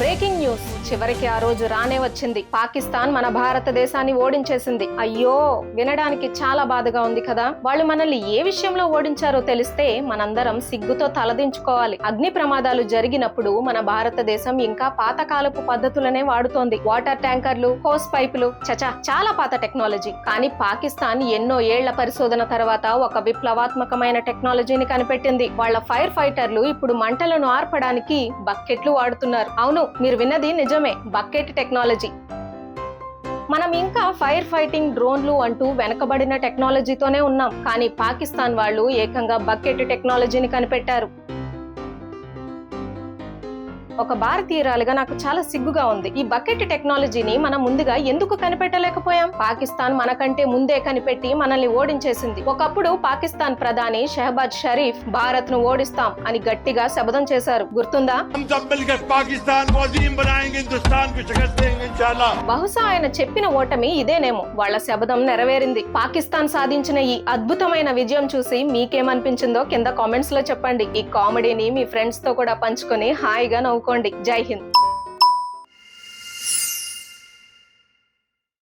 Breaking news, చివరికి ఆ రోజు రానే వచ్చింది. పాకిస్తాన్ మన భారతదేశాన్ని ఓడించేసింది. అయ్యో, వినడానికి చాలా బాధగా ఉంది కదా. వాళ్ళు మనల్ని ఏ విషయంలో ఓడించారో తెలిస్తే మనందరం సిగ్గుతో తలదించుకోవాలి. అగ్ని ప్రమాదాలు జరిగినప్పుడు మన భారతదేశం ఇంకా పాతకాలపు పద్ధతులనే వాడుతోంది. వాటర్ ట్యాంకర్లు, హోస్ పైపులు, చాలా పాత టెక్నాలజీ. కానీ పాకిస్తాన్ ఎన్నో ఏళ్ల పరిశోధన తర్వాత ఒక విప్లవాత్మకమైన టెక్నాలజీని కనిపెట్టింది. వాళ్ళ ఫైర్ ఫైటర్లు ఇప్పుడు మంటలను ఆర్పడానికి బకెట్లు వాడుతున్నారు. అవును, మీరు విన్నది నిజమే, బకెట్ టెక్నాలజీ. మనం ఇంకా ఫైర్ ఫైటింగ్ డ్రోన్లు అంటూ వెనకబడిన టెక్నాలజీతోనే ఉన్నాం. కానీ పాకిస్తాన్ వాళ్ళు ఏకంగా బకెట్ టెక్నాలజీని కనిపెట్టారు. ఒక భారతీయురాలుగా నాకు చాలా సిగ్గుగా ఉంది. ఈ బకెట్ టెక్నాలజీని మనం ముందుగా ఎందుకు కనిపెట్టలేకపోయాం? పాకిస్తాన్ మనకంటే ముందే కనిపెట్టి మనల్ని ఓడించేసింది. ఒకప్పుడు పాకిస్తాన్ ప్రధాని షెహబాజ్ షరీఫ్ భారత్ ను ఓడిస్తాం అని గట్టిగా శపథం చేశారు, గుర్తుందా? బహుశా ఆయన చెప్పిన ఓటమి ఇదేనేమో. వాళ్ళ శపథం నెరవేరింది. పాకిస్తాన్ సాధించిన ఈ అద్భుతమైన విజయం చూసి మీకేమనిపించిందో కింద కామెంట్స్ లో చెప్పండి. ఈ కామెడీని మీ ఫ్రెండ్స్ తో కూడా పంచుకొని హాయిగా నవ్వుకోండి. జై హింద్.